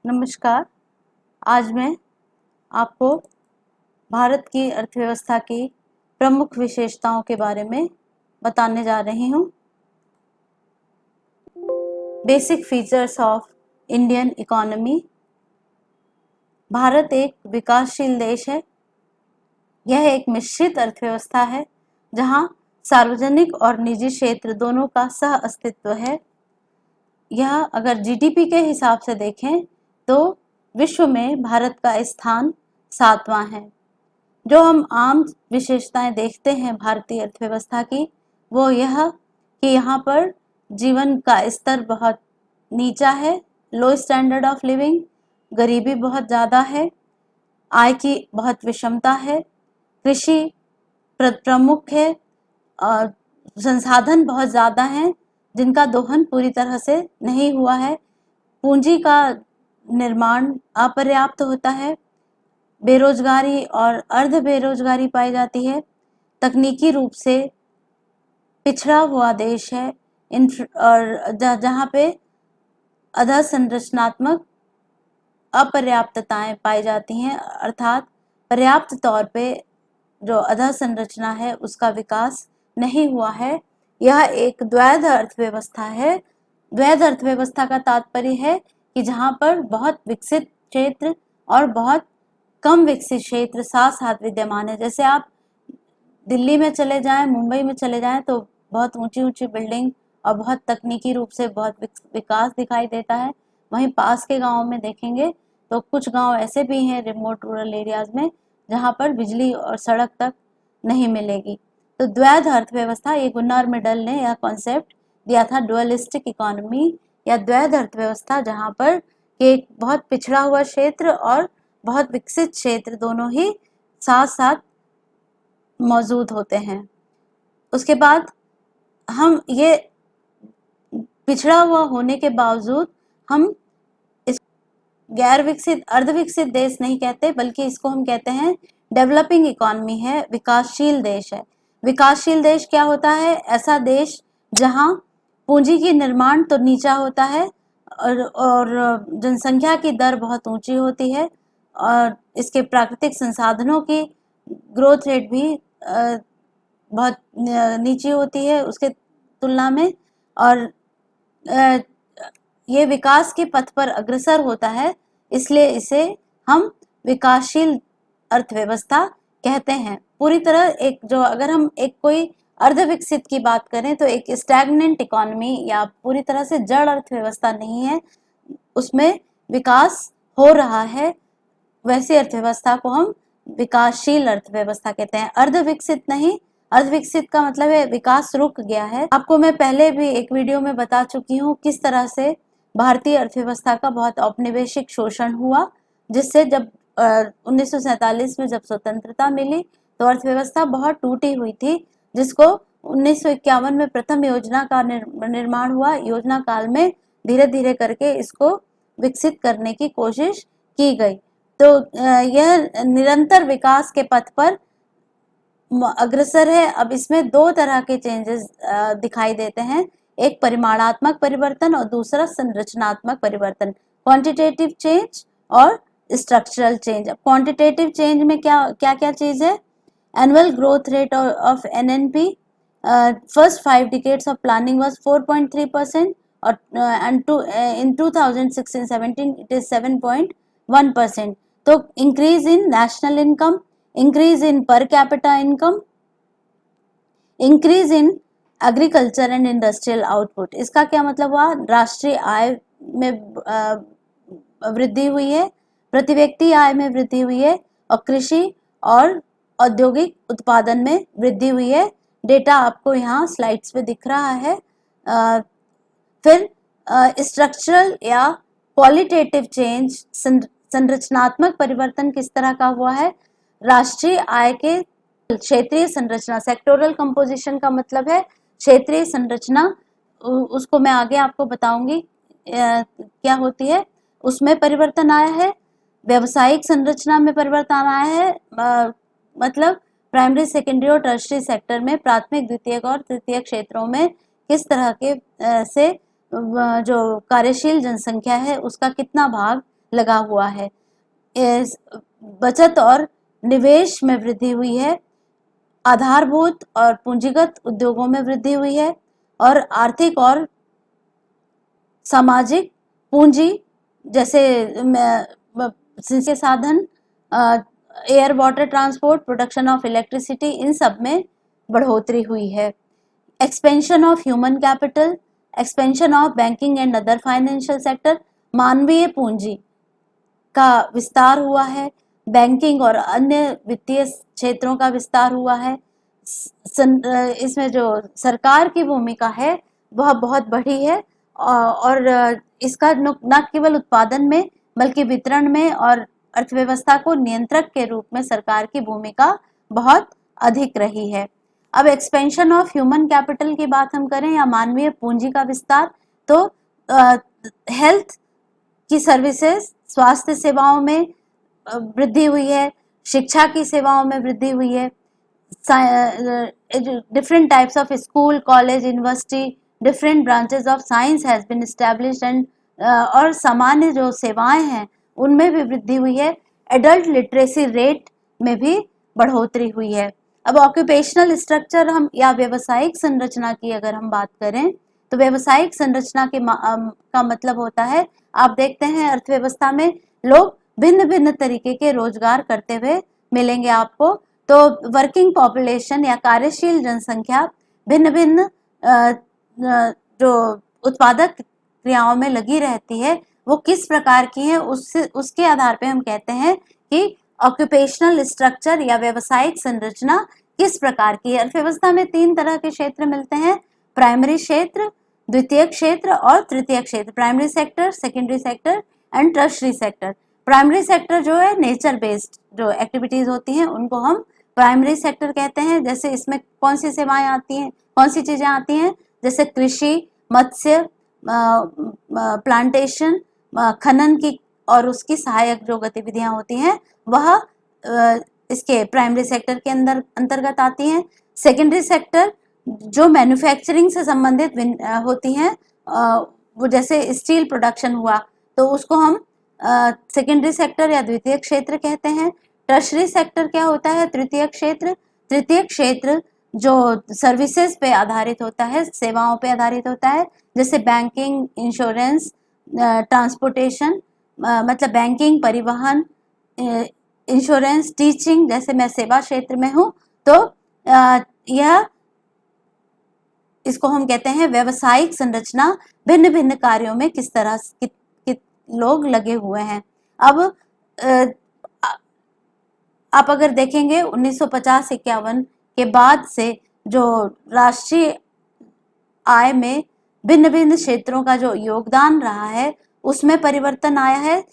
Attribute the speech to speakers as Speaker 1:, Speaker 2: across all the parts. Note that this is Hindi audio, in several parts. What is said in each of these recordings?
Speaker 1: नमस्कार। आज मैं आपको भारत की अर्थव्यवस्था की प्रमुख विशेषताओं के बारे में बताने जा रही हूँ। Basic features of Indian economy. Bharat एक विकासशील देश है। यह एक मिश्रित अर्थव्यवस्था है जहाँ सार्वजनिक और निजी क्षेत्र दोनों का सह अस्तित्व है। यह अगर जीडीपी के हिसाब से देखें तो विश्व में भारत का स्थान 7वां है। जो हम आम विशेषताएं देखते हैं भारतीय अर्थव्यवस्था की, वो यह कि यहाँ पर जीवन का स्तर बहुत नीचा है, लो स्टैंडर्ड ऑफ लिविंग, गरीबी बहुत ज़्यादा है, आय की बहुत विषमता है, कृषि प्रमुख है, संसाधन बहुत ज़्यादा हैं जिनका दोहन पूरी तरह से नहीं हुआ है, पूंजी का निर्माण अपर्याप्त होता है, बेरोजगारी और अर्ध बेरोजगारी पाई जाती है, तकनीकी रूप से पिछड़ा हुआ देश है और जहाँ पे अधोसंरचनात्मक अपर्याप्तताएं पाई जाती हैं, अर्थात पर्याप्त तौर पे जो अधोसंरचना है उसका विकास नहीं हुआ है। यह एक द्वैध अर्थव्यवस्था है। द्वैध अर्थव्यवस्था का तात्पर्य है कि जहाँ पर बहुत विकसित क्षेत्र और बहुत कम विकसित क्षेत्र साथ साथ विद्यमान है। जैसे आप दिल्ली में चले जाएं, मुंबई में चले जाएं तो बहुत ऊंची ऊंची बिल्डिंग और बहुत तकनीकी रूप से बहुत विकास दिखाई देता है। वहीं पास के गांव में देखेंगे तो कुछ गांव ऐसे भी हैं रिमोट रूरल एरियाज में जहां पर बिजली और सड़क तक नहीं मिलेगी। तो द्वैध अर्थव्यवस्था, ये गुन्नार मिडल ने यह कॉन्सेप्ट दिया था, डुअलिस्टिक इकोनॉमी या द्वैध अर्थव्यवस्था, जहां पर एक बहुत पिछड़ा हुआ क्षेत्र और बहुत विकसित क्षेत्र दोनों ही साथ साथ मौजूद होते हैं। उसके बाद हम ये पिछड़ा हुआ होने के बावजूद हम इस गैर विकसित अर्ध विकसित देश नहीं कहते, बल्कि इसको हम कहते हैं डेवलपिंग इकोनॉमी है, विकासशील देश है। विकासशील देश क्या होता है? ऐसा देश जहां पूंजी की निर्माण तो नीचा होता है और जनसंख्या की दर बहुत ऊंची होती है और इसके प्राकृतिक संसाधनों की ग्रोथ रेट भी बहुत नीची होती है उसके तुलना में, और ये विकास के पथ पर अग्रसर होता है, इसलिए इसे हम विकासशील अर्थव्यवस्था कहते हैं। पूरी तरह एक जो अगर हम एक कोई अर्धविकसित की बात करें तो एक स्टैग्नेंट इकोनॉमी या पूरी तरह से जड़ अर्थव्यवस्था नहीं है, उसमें विकास हो रहा है, वैसी अर्थव्यवस्था को हम विकासशील अर्थव्यवस्था कहते हैं। अर्धविकसित नहीं, अर्धविकसित का मतलब है विकास रुक गया है। आपको मैं पहले भी एक वीडियो में बता चुकी हूँ किस तरह से भारतीय अर्थव्यवस्था का बहुत औपनिवेशिक शोषण हुआ, जिससे जब 1947 में जब स्वतंत्रता मिली तो अर्थव्यवस्था बहुत टूटी हुई थी, जिसको 1951 में प्रथम योजना का निर्माण हुआ। योजना काल में धीरे धीरे करके इसको विकसित करने की कोशिश की गई। तो यह निरंतर विकास के पथ पर अग्रसर है। अब इसमें दो तरह के चेंजेस दिखाई देते हैं, एक परिमाणात्मक परिवर्तन और दूसरा संरचनात्मक परिवर्तन, क्वांटिटेटिव चेंज और स्ट्रक्चरल चेंज। अब क्वांटिटेटिव चेंज में क्या क्या क्या चीज है? Annual growth rate of NNP first 5 decades of planning was 4.3% और इन 2016-17 इट इज 7.1%। तो increase in national income, increase in per capita income, increase in agriculture and industrial output. इसका क्या मतलब हुआ? राष्ट्रीय आय में वृद्धि हुई है, प्रति व्यक्ति आय में वृद्धि हुई है और कृषि और औद्योगिक उत्पादन में वृद्धि हुई है। डेटा आपको यहाँ स्लाइड्स पे दिख रहा है। फिर स्ट्रक्चरल या क्वालिटेटिव चेंज, संरचनात्मक परिवर्तन किस तरह का हुआ है? राष्ट्रीय आय के क्षेत्रीय संरचना, सेक्टोरल कंपोजिशन का मतलब है क्षेत्रीय संरचना, उसको मैं आगे आपको बताऊंगी क्या होती है, उसमें परिवर्तन आया है। व्यवसायिक संरचना में परिवर्तन आया है, मतलब प्राइमरी, सेकेंडरी और टर्शरी सेक्टर में, प्राथमिक, द्वितीयक और तृतीय क्षेत्रों में किस तरह के से जो कार्यशील जनसंख्या है उसका कितना भाग लगा हुआ है। बचत और निवेश में वृद्धि हुई है, आधारभूत और पूंजीगत उद्योगों में वृद्धि हुई है, और आर्थिक और सामाजिक पूंजी जैसे सिंचाई साधन, air water transport, production of electricity, इन सब में बढ़ोतरी हुई है। Expansion of human capital, expansion of banking and other financial sector, मानवीय पूंजी का विस्तार हुआ है, बैंकिंग और अन्य वित्तीय क्षेत्रों का विस्तार हुआ है। इसमें जो सरकार की भूमिका है वह बहुत बड़ी है, और इसका न केवल उत्पादन में बल्कि वितरण में और अर्थव्यवस्था को नियंत्रक के रूप में सरकार की भूमिका बहुत अधिक रही है। अब एक्सपेंशन ऑफ ह्यूमन कैपिटल की बात हम करें या मानवीय पूंजी का विस्तार, तो हेल्थ की सर्विसेज, स्वास्थ्य सेवाओं में वृद्धि हुई है, शिक्षा की सेवाओं में वृद्धि हुई है, different types of school, college, university, different branches of science has been established and, और सामान्य जो सेवाएं हैं उनमें भी वृद्धि हुई है। एडल्ट लिटरेसी रेट में भी बढ़ोतरी हुई है। अब ऑक्यूपेशनल स्ट्रक्चर हम या व्यावसायिक संरचना की अगर हम बात करें, तो व्यावसायिक संरचना के का मतलब होता है, आप देखते हैं अर्थव्यवस्था में लोग भिन्न भिन्न तरीके के रोजगार करते हुए मिलेंगे आपको। तो वर्किंग पॉपुलेशन या कार्यशील जनसंख्या भिन्न भिन्न जो उत्पादक क्रियाओं में लगी रहती है वो किस प्रकार की है, उसके आधार पे हम कहते हैं कि ऑक्यूपेशनल स्ट्रक्चर या व्यावसायिक संरचना किस प्रकार की है। अर्थव्यवस्था में 3 तरह के क्षेत्र मिलते हैं, प्राइमरी क्षेत्र, द्वितीय क्षेत्र और तृतीय क्षेत्र। Primary sector, secondary sector and tertiary sector. Primary sector जो है नेचर बेस्ड जो एक्टिविटीज होती हैं उनको हम प्राइमरी सेक्टर कहते हैं। जैसे इसमें कौन सी सेवाएं आती हैं, कौन सी चीजें आती हैं, जैसे कृषि, मत्स्य, प्लांटेशन, खनन की और उसकी सहायक जो गतिविधियां होती हैं वह इसके प्राइमरी सेक्टर के अंतर्गत आती हैं। सेकेंडरी सेक्टर जो मैन्युफैक्चरिंग से संबंधित होती हैं, वो जैसे स्टील प्रोडक्शन हुआ तो उसको हम सेकेंडरी सेक्टर या द्वितीय क्षेत्र कहते हैं। टर्शरी सेक्टर क्या होता है, तृतीय क्षेत्र। तृतीय क्षेत्र जो सर्विसेज पे आधारित होता है, सेवाओं पे आधारित होता है, जैसे बैंकिंग, इंश्योरेंस, ट्रांसपोर्टेशन, मतलब बैंकिंग, परिवहन, इंश्योरेंस, टीचिंग, जैसे मैं सेवा क्षेत्र में हूँ तो यह इसको हम कहते हैं व्यवसायिक संरचना, भिन्न भिन्न कार्यों में किस तरह लोग लगे हुए हैं। अब आप अगर देखेंगे 1950-51 के बाद से जो राष्ट्रीय आय में भिन्न भिन्न क्षेत्रों का जो योगदान रहा है उसमें परिवर्तन आया है।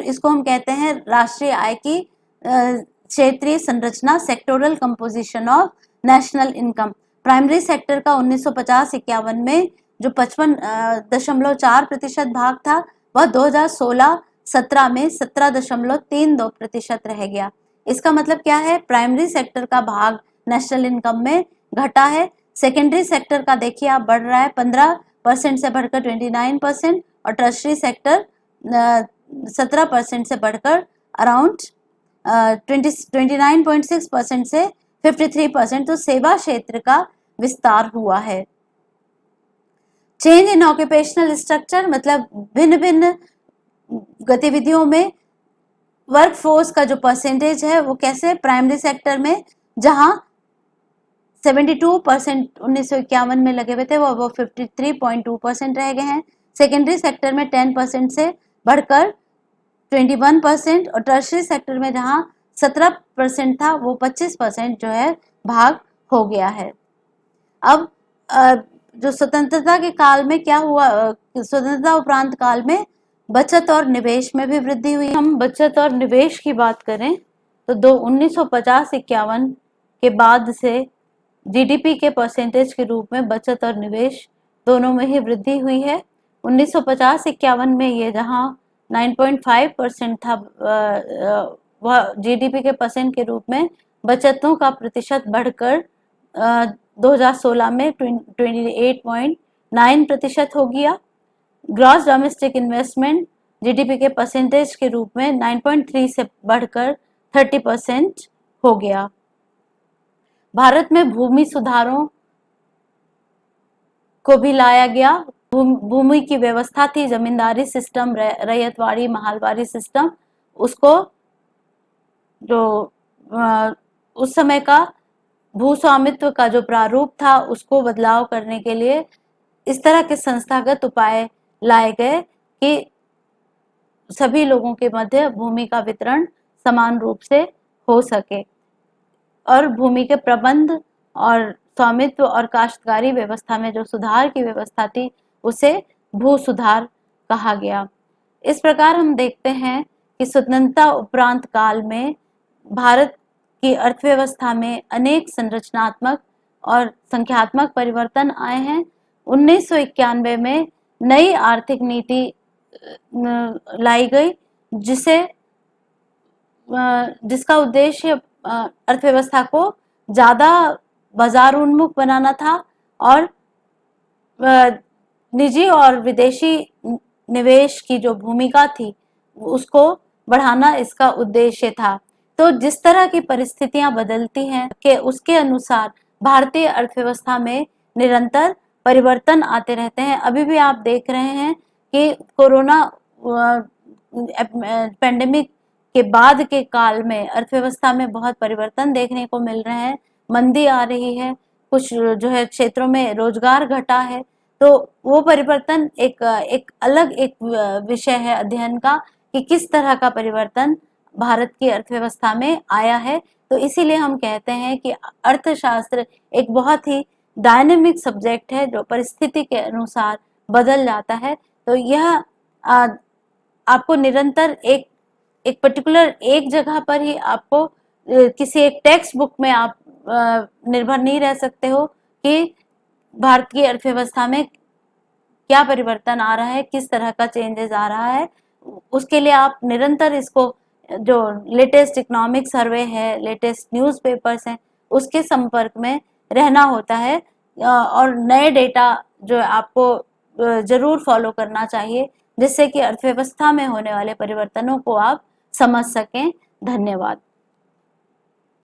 Speaker 1: इसको हम कहते हैं राष्ट्रीय आय की क्षेत्रीय संरचना, sectoral composition of national income. Primary sector का 1950-51 में जो 55.4% भाग था वह 2016-17 में 17.32% रह गया। इसका मतलब क्या है, प्राइमरी सेक्टर का भाग नेशनल इनकम में घटा है। सेकेंडरी सेक्टर का देखिए आप बढ़ रहा है 15% से बढ़कर 29%, और टर्शरी सेक्टर 17% से बढ़कर अराउंड 29.6% से 53%। तो सेवा क्षेत्र का विस्तार हुआ है। चेंज इन ऑक्यूपेशनल स्ट्रक्चर मतलब भिन्न भिन्न गतिविधियों में वर्कफोर्स का जो परसेंटेज है वो कैसे, प्राइमरी सेक्टर में जहां 72% 1951 में लगे हुए थे वो 53.2% रह गए हैं। सेकेंडरी सेक्टर में 10% से बढ़कर 21%, और टर्शरी सेक्टर में जहां 17% था वो 25% जो है भाग हो गया है। अब जो स्वतंत्रता के काल में क्या हुआ, स्वतंत्रता उपरांत काल में बचत और निवेश में भी वृद्धि हुई। हम बचत और निवेश की बात करें तो 1950-51 के बाद से जीडीपी के परसेंटेज के रूप में बचत और निवेश दोनों में ही वृद्धि हुई है। 1950-51 में ये जहां 9.5% था, वह जीडीपी के परसेंट के रूप में बचतों का प्रतिशत बढ़कर 2016 में 28.9% हो गया। ग्रॉस डोमेस्टिक इन्वेस्टमेंट जीडीपी के परसेंटेज के रूप में 9.3 से बढ़कर 30% हो गया। भारत में भूमि सुधारों को भी लाया गया। भूमि की व्यवस्था थी, जमींदारी सिस्टम, रैयतवाड़ी, महालवाड़ी सिस्टम, उसको जो उस समय का भू स्वामित्व का जो प्रारूप था उसको बदलाव करने के लिए इस तरह के संस्थागत उपाय लाए गए कि सभी लोगों के मध्य भूमि का वितरण समान रूप से हो सके और भूमि के प्रबंध और स्वामित्व और काश्तकारी व्यवस्था में जो सुधार की व्यवस्था थी उसे भू सुधार कहा गया। इस प्रकार हम देखते हैं कि स्वतंत्रता उपरांत काल में भारत की अर्थव्यवस्था में अनेक संरचनात्मक और संख्यात्मक परिवर्तन आए हैं। 1991 में नई आर्थिक नीति लाई गई जिसका उद्देश्य अर्थव्यवस्था को ज्यादा बाजार उन्मुख बनाना था और निजी और विदेशी निवेश की जो भूमिका थी उसको बढ़ाना इसका उद्देश्य था। तो जिस तरह की परिस्थितियां बदलती हैं कि उसके अनुसार भारतीय अर्थव्यवस्था में निरंतर परिवर्तन आते रहते हैं। अभी भी आप देख रहे हैं कि कोरोना पेंडेमिक के बाद के काल में अर्थव्यवस्था में बहुत परिवर्तन देखने को मिल रहे हैं। मंदी आ रही है, कुछ जो है क्षेत्रों में रोजगार घटा है, तो वो परिवर्तन एक अलग एक विषय है अध्ययन का कि किस तरह का परिवर्तन भारत की अर्थव्यवस्था में आया है। तो इसीलिए हम कहते हैं कि अर्थशास्त्र एक बहुत ही डायनेमिक सब्जेक्ट है जो परिस्थिति के अनुसार बदल जाता है। तो यह आपको निरंतर एक पर्टिकुलर एक जगह पर ही आपको किसी एक टेक्स्ट बुक में आप निर्भर नहीं रह सकते हो कि भारत की अर्थव्यवस्था में क्या परिवर्तन आ रहा है, किस तरह का चेंजेस आ रहा है। उसके लिए आप निरंतर इसको जो लेटेस्ट इकोनॉमिक सर्वे है, लेटेस्ट न्यूज़पेपर्स हैं, उसके संपर्क में रहना होता है और नए डेटा जो आपको जरूर फॉलो करना चाहिए जिससे कि अर्थव्यवस्था में होने वाले परिवर्तनों को आप समझ सकें। धन्यवाद।